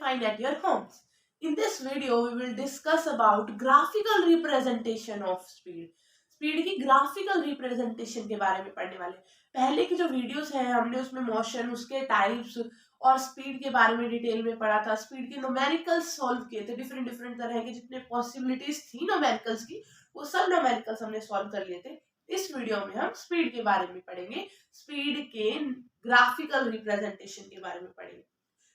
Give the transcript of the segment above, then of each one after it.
fine at your homes. In this video, we will discuss about graphical representation of speed. Speed की graphical representation के बारे में पढ़ने वाले। पहले की जो वीडियोस हैं हमने उसमें मोशन, उसके टाइप्स और स्पीड के बारे में डिटेल में पढ़ा था। स्पीड के न्यूमेरिकल्स सॉल्व किए थे, डिफरेंट डिफरेंट तरह के जितने पॉसिबिलिटीज थी न्यूमेरिकल्स की वो सब न्यूमेरिकल्स हमने सॉल्व कर लिए थे। इस वीडियो में हम स्पीड के बारे में पढ़ेंगे, स्पीड के ग्राफिकल रिप्रेजेंटेशन के बारे में पढ़ेंगे।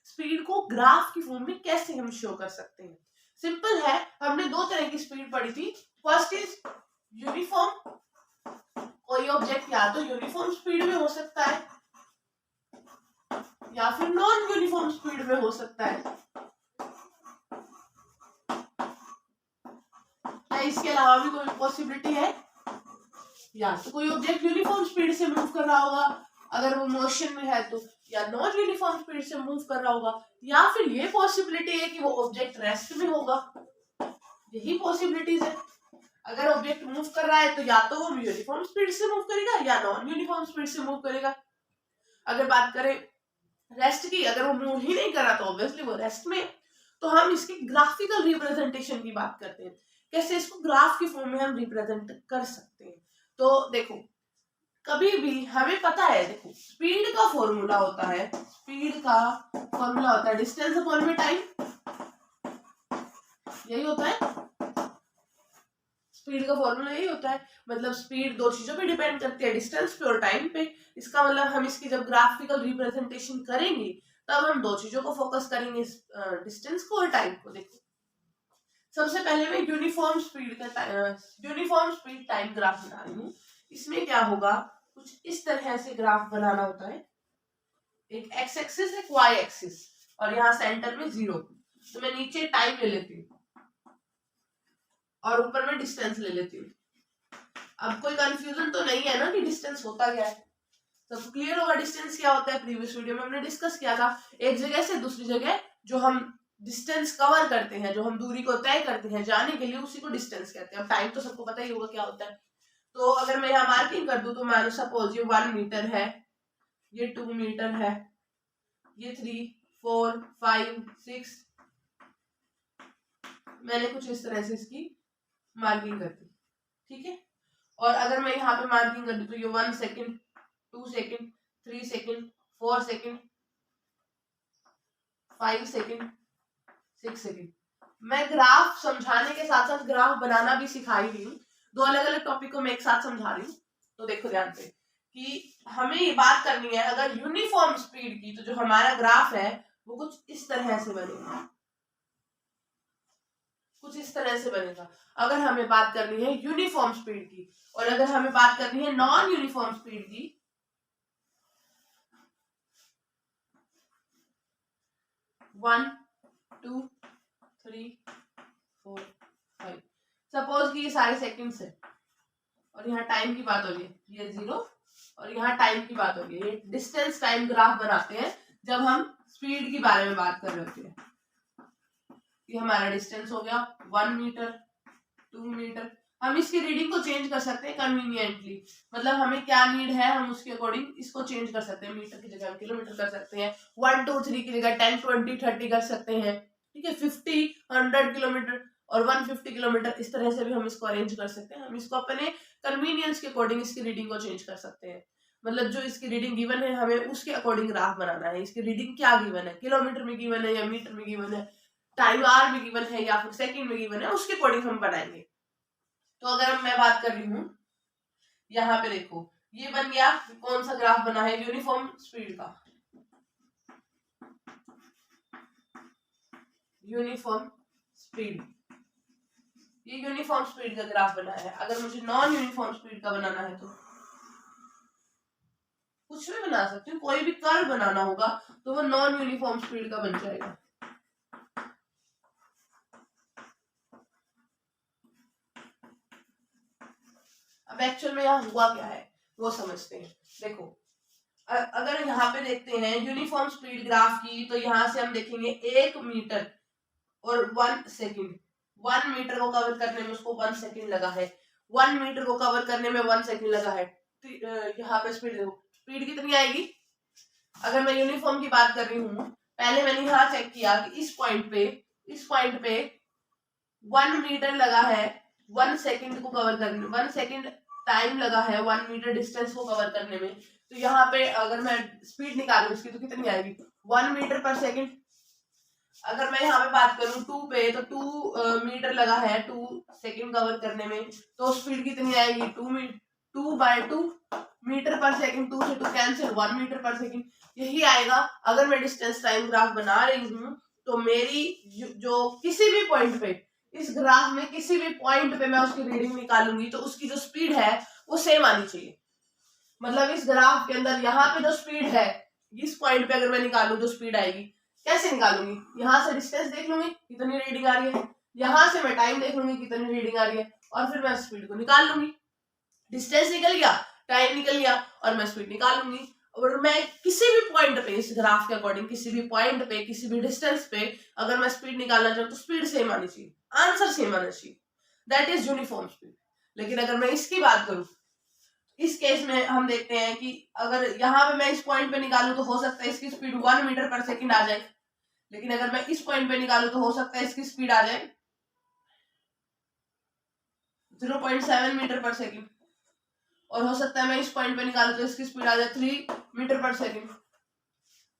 स्पीड को ग्राफ की फॉर्म में कैसे हम शो कर सकते हैं। सिंपल है, हमने दो तरह की स्पीड पढ़ी थी। फर्स्ट इज यूनिफॉर्म, कोई ऑब्जेक्ट या तो यूनिफॉर्म स्पीड में हो सकता है या फिर नॉन यूनिफॉर्म स्पीड में हो सकता है। क्या इसके अलावा भी कोई पॉसिबिलिटी है? या तो कोई ऑब्जेक्ट यूनिफॉर्म स्पीड से मूव कर रहा होगा अगर वो मोशन में है तो, या नॉन यूनिफॉर्म स्पीड से मूव कर रहा होगा, या फिर ये पॉसिबिलिटी है कि वो ऑब्जेक्ट रेस्ट में होगा। यही पॉसिबिलिटीज है। अगर ऑब्जेक्ट मूव कर रहा है तो या तो वो यूनिफॉर्म स्पीड से मूव करेगा या नॉन यूनिफॉर्म स्पीड से मूव करेगा। अगर बात करें रेस्ट की, अगर वो मूव ही नहीं कर रहा तो ऑब्वियसली वो रेस्ट में। तो हम इसकी ग्राफिकल रिप्रेजेंटेशन की बात करते हैं, कैसे इसको ग्राफ की फॉर्म में हम रिप्रेजेंट कर सकते हैं। तो देखो, कभी भी हमें पता है, देखो स्पीड का फॉर्मूला होता है, स्पीड का फॉर्मूला होता है डिस्टेंस अपॉन में टाइम। यही होता है स्पीड का फॉर्मूला, यही होता है। मतलब स्पीड दो चीजों पे डिपेंड करती है, डिस्टेंस पे और टाइम पे। इसका मतलब हम इसकी जब ग्राफिकल रिप्रेजेंटेशन करेंगे तब हम दो चीजों को फोकस करेंगे, डिस्टेंस को और टाइम को। देखो सबसे पहले मैं यूनिफॉर्म स्पीड टाइम ग्राफ बना रही हूँ। इसमें क्या होगा, कुछ इस तरह से ग्राफ बनाना होता है। एक एक्स एक्सिस, एक वाई एक्सिस, और यहाँ सेंटर में 0। तो मैं नीचे टाइम ले लेती हूँ और ऊपर में डिस्टेंस ले लेती हूँ। अब कोई कंफ्यूजन तो नहीं है ना कि डिस्टेंस होता क्या है? सबको क्लियर होगा डिस्टेंस क्या होता है। प्रीवियस वीडियो में हमने डिस्कस किया था, एक जगह से दूसरी जगह जो हम डिस्टेंस कवर करते हैं, जो हम दूरी को तय करते हैं जाने के लिए, उसी को डिस्टेंस कहते हैं। अब टाइम तो सबको पता ही होगा क्या होता है। तो अगर मैं यहाँ मार्किंग कर दूं तो मान सपोज ये 1 मीटर है, ये 2 मीटर है, ये 3, 4, 5, 6, मैंने कुछ इस तरह से इसकी मार्किंग कर दी, ठीक है। और अगर मैं यहाँ पे मार्किंग कर दूं तो ये 1 second, 2 second, 3 second, 4 second, 5 second, 6 second. मैं ग्राफ समझाने के साथ साथ ग्राफ बनाना भी सिखा ही रही हूँ। दो अलग अलग टॉपिक को मैं एक साथ समझा रही हूँ। तो देखो ध्यान से कि हमें ये बात करनी है, अगर यूनिफॉर्म स्पीड की तो जो हमारा ग्राफ है वो कुछ इस तरह से बनेगा, कुछ इस तरह से बनेगा अगर हमें बात करनी है यूनिफॉर्म स्पीड की। और अगर हमें बात करनी है नॉन यूनिफॉर्म स्पीड की, 1, 2, 3, 4, 5, सपोज कि ये सारे सेकंड्स है और यहाँ टाइम की बात हो रही है, ये 0, और यहाँ टाइम की बात हो रही है। ये डिस्टेंस टाइम ग्राफ बनाते हैं जब हम स्पीड के बारे में बात कर रहे होते हैं। ये हमारा डिस्टेंस हो गया 1 मीटर, 2 मीटर। हम इसकी रीडिंग को चेंज कर सकते हैं कन्वीनियंटली, मतलब हमें क्या नीड है हम उसके अकॉर्डिंग इसको चेंज कर सकते हैं। मीटर की जगह हम किलोमीटर कर सकते हैं, 1, 2, 3 की जगह 10, 20, 30 कर सकते हैं, ठीक है। 50, 100 किलोमीटर और 150 किलोमीटर, इस तरह से भी हम इसको अरेंज कर सकते हैं। हम इसको अपने कन्वीनियंस के अकॉर्डिंग इसकी रीडिंग को चेंज कर सकते हैं। मतलब जो इसकी रीडिंग गिवन है हमें उसके अकॉर्डिंग ग्राफ बनाना है। इसकी रीडिंग क्या गिवन है, किलोमीटर में गिवन है या मीटर में गिवन है, टाइम आवर में गिवन है या फिर सेकंड में गिवन है, उसके अकॉर्डिंग हम बनाएंगे। तो अगर मैं बात कर रही हूँ यहाँ पे, देखो ये बन गया, कौन सा ग्राफ बना है, यूनिफॉर्म स्पीड का, यूनिफॉर्म स्पीड, ये यूनिफॉर्म स्पीड का ग्राफ बना है। अगर मुझे नॉन यूनिफॉर्म स्पीड का बनाना है तो कुछ भी बना सकती हूँ, कोई भी कर्व बनाना होगा तो वो नॉन यूनिफॉर्म स्पीड का बन जाएगा। अब एक्चुअल में यहाँ हुआ क्या है वो समझते हैं। देखो अगर यहाँ पे देखते हैं यूनिफॉर्म स्पीड ग्राफ की, तो यहाँ से हम देखेंगे 1 मीटर और 1 सेकेंड। 1 मीटर को कवर करने में उसको 1 सेकेंड लगा है, 1 मीटर को कवर करने में 1 सेकेंड लगा है। यहाँ पे स्पीड देखो, स्पीड कितनी आएगी। अगर मैं यूनिफॉर्म की बात कर रही हूँ पहले मैंने यहाँ चेक किया कि इस पॉइंट पे 1 मीटर लगा है 1 सेकंड को कवर करने, 1 सेकंड टाइम लगा है 1 मीटर डिस्टेंस को कवर करने में। तो यहाँ पे अगर मैं स्पीड निकालूं इसकी तो कितनी आएगी 1 मीटर पर सेकंड। अगर मैं यहाँ पे बात करूं 2 पे तो 2 मीटर लगा है 2 सेकंड कवर करने में, तो स्पीड कितनी आएगी 2 मीटर पर सेकंड। 2 से 2 कैंसिल 1 मीटर पर सेकंड यही आएगा। अगर मैं डिस्टेंस टाइम ग्राफ बना रही हूँ तो मेरी जो किसी भी पॉइंट पे इस ग्राफ में किसी भी पॉइंट पे मैं उसकी रीडिंग निकालूंगी तो उसकी जो स्पीड है वो सेम आनी चाहिए। मतलब इस ग्राफ के अंदर यहाँ पे जो स्पीड है इस पॉइंट पे अगर मैं निकालूं जो स्पीड आएगी कैसे निकालूंगी, यहाँ से डिस्टेंस देख लूंगी कितनी रीडिंग आ रही है, यहाँ से मैं टाइम देख लूंगी कितनी रीडिंग आ रही है और फिर मैं स्पीड को निकाल लूंगी। डिस्टेंस निकल गया, टाइम निकल गया और मैं स्पीड निकाल लूंगी। और मैं किसी भी पॉइंट पे इस ग्राफ के अकॉर्डिंग किसी भी पॉइंट पे किसी भी डिस्टेंस पे अगर मैं स्पीड निकालना चाहूँ तो स्पीड सेम आनी चाहिए, आंसर सेम आना चाहिए, दैट इज यूनिफॉर्म स्पीड। लेकिन अगर मैं इसकी बात करूं इस केस में हम देखते हैं कि अगर यहाँ पे मैं इस पॉइंट पे निकालूं तो हो सकता है इसकी स्पीड 1 मीटर पर सेकंड आ जाए, लेकिन अगर मैं इस पॉइंट पे निकालूं तो हो सकता है इसकी स्पीड आ जाए 0.7 मीटर पर सेकंड, और हो सकता है मैं इस पॉइंट पे निकालूं तो इसकी स्पीड आ जाए 3 मीटर पर सेकंड।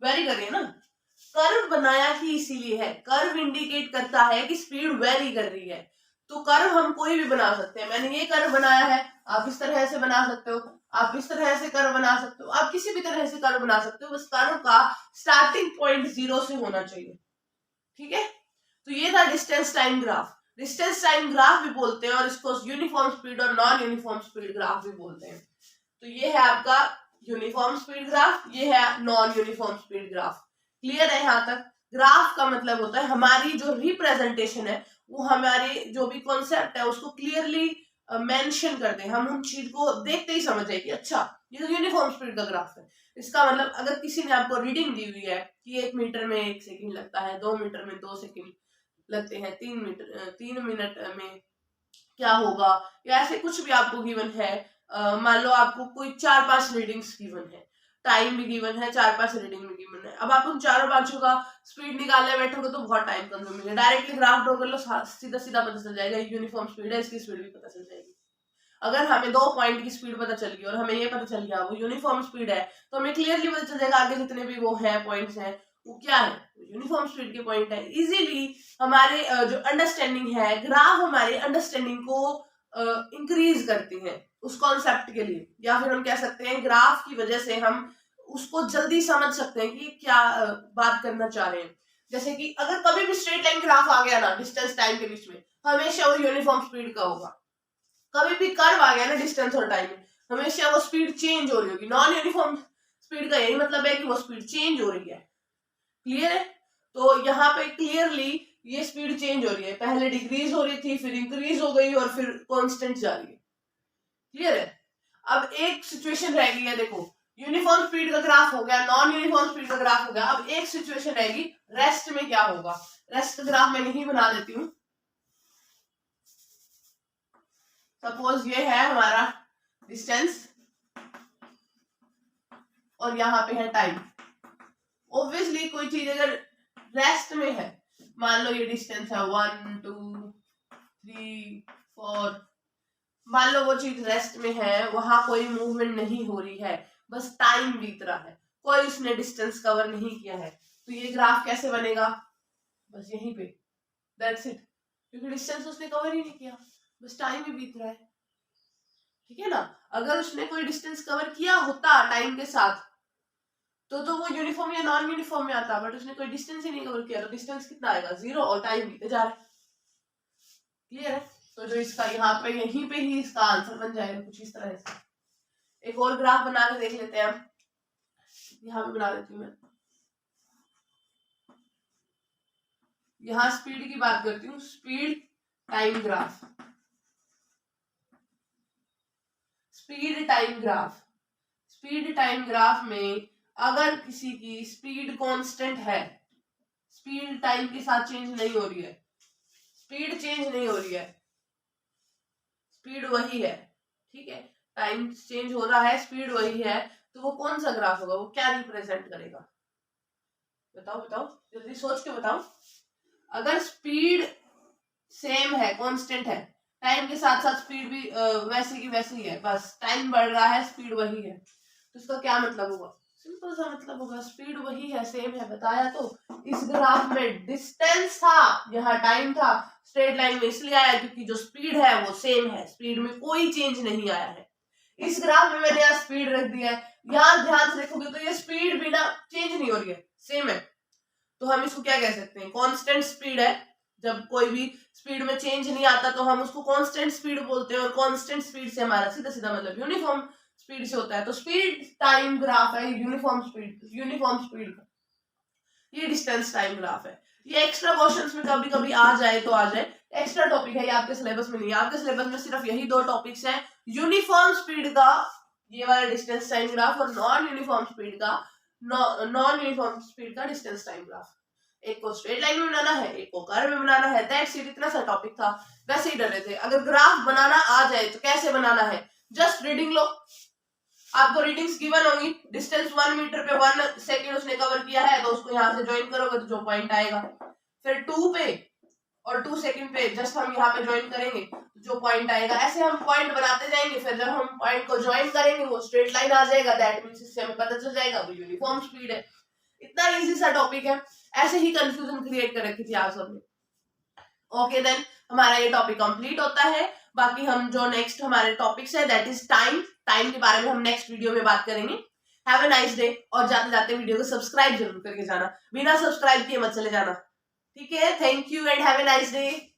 वेरी कर रही है ना, कर्व बनाया ही इसीलिए है, कर्व इंडिकेट करता है कि स्पीड वेरी कर रही है। तो कर्व हम कोई भी बना सकते हैं, मैंने ये कर्व बनाया है, आप इस तरह से बना सकते हो, आप इस तरह से कर्व बना सकते हो, आप किसी भी तरह से कर्व बना सकते हो, बस कर्व का स्टार्टिंग पॉइंट 0 से होना चाहिए। ठीक है, तो ये था distance time graph. Distance time graph भी बोलते हैं और इसको यूनिफॉर्म स्पीड और नॉन यूनिफॉर्म स्पीड ग्राफ भी बोलते हैं। तो ये है आपका यूनिफॉर्म स्पीड ग्राफ, ये है non uniform speed graph. Clear है यहाँ तक? ग्राफ का मतलब होता है हमारी जो रिप्रेजेंटेशन है वो हमारे जो भी कॉन्सेप्ट है उसको क्लियरली मेंशन करते हैं, हम उन चीज को देखते ही समझ जाए कि अच्छा ये तो यूनिफॉर्म स्पीड का ग्राफ है। इसका मतलब अगर किसी ने आपको रीडिंग दी हुई है कि 1 मीटर में 1 सेकंड लगता है, 2 मीटर में 2 सेकंड लगते हैं, 3 मिनट में क्या होगा, या ऐसे कुछ भी आपको गिवन है, मान लो आपको कोई 4-5 रीडिंग्स गिवन है, टाइम भी गिवन है, 4-5 रीडिंग भी गिवन है। अब आप उन चारों पांचों का स्पीड निकालने बैठोगे तो बहुत टाइम कंज्यूमिंग है। डायरेक्टली ग्राफ ड्रॉ कर लो, सीधा सीधा पता चल जाएगा यूनिफॉर्म स्पीड है, इसकी स्पीड भी पता चल जाएगी। अगर हमें 2 पॉइंट की स्पीड पता चल गई और हमें ये पता चल गया वो यूनिफॉर्म स्पीड है तो हमें क्लियरली पता चल जाएगा आगे जितने भी वो है पॉइंट्स हैं वो क्या है, यूनिफॉर्म स्पीड के पॉइंट है। इजीली हमारे जो अंडरस्टैंडिंग है, ग्राफ हमारे अंडरस्टैंडिंग को इंक्रीज करती है उस कॉन्सेप्ट के लिए, या फिर हम कह सकते हैं ग्राफ की वजह से हम उसको जल्दी समझ सकते हैं कि क्या बात करना चाह रहे हैं। जैसे कि अगर कभी भी स्ट्रेट लाइन ग्राफ आ गया ना डिस्टेंस टाइम के बीच में, हमेशा वो यूनिफॉर्म स्पीड का होगा। कभी भी कर्व आ गया ना डिस्टेंस और टाइम में, हमेशा वो स्पीड चेंज हो रही होगी। नॉन यूनिफॉर्म स्पीड का यही मतलब है कि वो स्पीड चेंज हो रही है। क्लियर है? तो यहाँ पे क्लियरली ये स्पीड चेंज हो रही है, पहले डिक्रीज हो रही थी फिर इंक्रीज हो गई और फिर कांस्टेंट जा रही है। क्लियर है? अब एक सिचुएशन रह गई है, देखो यूनिफॉर्म स्पीड का ग्राफ हो गया, नॉन यूनिफॉर्म स्पीड का ग्राफ हो गया। अब एक सिचुएशन रहेगी रेस्ट में क्या होगा, रेस्ट ग्राफ मैं यही बना देती हूँ। सपोज ये है हमारा डिस्टेंस और यहाँ पे है टाइम। ऑब्वियसली कोई चीज अगर रेस्ट में है, मान लो ये डिस्टेंस है 1 2 3 4, मान लो वो चीज रेस्ट में है, वहां कोई मूवमेंट नहीं हो रही है, बस टाइम बीत रहा है, कोई उसने डिस्टेंस कवर नहीं किया है, तो ये ग्राफ कैसे बनेगा, बस यहीं पे, दैट्स इट। क्योंकि डिस्टेंस उसने कवर ही नहीं किया, बस टाइम ही बीत रहा है। ठीक है ना? अगर उसने कोई डिस्टेंस कवर किया होता टाइम के साथ तो वो यूनिफॉर्म या नॉन यूनिफॉर्म में आता, बट उसने कोई डिस्टेंस ही नहीं कवर किया तो डिस्टेंस कितना आएगा 0 और टाइम बीते जा रहा है। क्लियर है? तो जो इसका यहाँ पे यहीं पे ही इसका आंसर बन जाएगा कुछ इस तरह से। एक और ग्राफ बना के देख लेते हैं हम, यहाँ पे बना देती हूँ मैं, यहाँ स्पीड की बात करती हूँ, speed time graph, speed time graph. Speed time graph में अगर किसी की स्पीड कांस्टेंट है, स्पीड टाइम के साथ चेंज नहीं हो रही है, स्पीड चेंज नहीं हो रही है, स्पीड वही है, ठीक है, टाइम चेंज हो रहा है, स्पीड वही है, तो वो कौन सा ग्राफ होगा, वो क्या रिप्रेजेंट करेगा, बताओ बताओ, जल्दी सोच के बताओ। अगर स्पीड सेम है, कांस्टेंट है, टाइम के साथ साथ स्पीड भी वैसे की वैसे ही है, बस टाइम बढ़ रहा है, स्पीड वही है, तो इसका क्या मतलब होगा? सिंपल सा मतलब होगा, स्पीड वही है, सेम है, बताया तो। इस ग्राफ में डिस्टेंस था, यहाँ टाइम था, स्ट्रेट लाइन में इसलिए आया क्योंकि जो स्पीड है वो सेम है, स्पीड में कोई चेंज नहीं आया है। इस ग्राफ में मैंने यहाँ स्पीड रख दिया है, यहाँ ध्यान से देखोगे तो ये स्पीड बिना चेंज नहीं हो रही है, सेम है, तो हम इसको क्या कह सकते हैं? कांस्टेंट स्पीड है। जब कोई भी स्पीड में चेंज नहीं आता तो हम उसको कांस्टेंट स्पीड बोलते हैं, और कांस्टेंट स्पीड से हमारा सीधा सीधा मतलब यूनिफॉर्म स्पीड से होता है। तो स्पीड टाइम ग्राफ है यूनिफॉर्म स्पीड का, ये डिस्टेंस टाइम ग्राफ है। ये एक्स्ट्रा क्वेश्चंस में कभी कभी आ जाए तो आ जाए, एक्स्ट्रा टॉपिक है, ये आपके सिलेबस में नहीं है। आपके सिलेबस में सिर्फ यही 2 टॉपिक्स हैं, यूनिफॉर्म स्पीड का ये वाला डिस्टेंस टाइम ग्राफ, और नॉन यूनिफॉर्म स्पीड का डिस्टेंस टाइम ग्राफ। एक को स्ट्रेट लाइन में बनाना है, एक को कर्व में बनाना है, दैट्स इट, इतना सा टॉपिक था। वैसे ही डरे थे। अगर ग्राफ बनाना आ जाए तो कैसे बनाना है? जस्ट रीडिंग लो, आपको रीडिंग्स गिवन होगी, डिस्टेंस 1 मीटर पे 1 सेकंड उसने कवर किया है, तो उसको यहाँ से ज्वाइन करोगे तो जो पॉइंट आएगा। फिर 2 पे और 2 सेकंड पे जस्ट हम यहाँ पे ज्वाइन करेंगे, जो पॉइंट आएगा। ऐसे हम पॉइंट बनाते जाएंगे, फिर जब हम पॉइंट को ज्वाइन करेंगे वो स्ट्रेट लाइन आ जाएगा, दैट मींस इससे हमें पता चल जाएगा वो यूनिफॉर्म स्पीड है। इतना इजी सा टॉपिक है, ऐसे ही कंफ्यूजन क्रिएट कर रखी थी आप सबने। ओके देन, हमारा ये टॉपिक कंप्लीट होता है। बाकी हम जो नेक्स्ट हमारे टॉपिक्स है दैट इज टाइम के बारे में हम नेक्स्ट वीडियो में बात करेंगे। हैव अ नाइस डे, और जाते जाते वीडियो को सब्सक्राइब जरूर करके जाना, बिना सब्सक्राइब किए मत चले जाना, ठीक है? Thank you and have a nice day.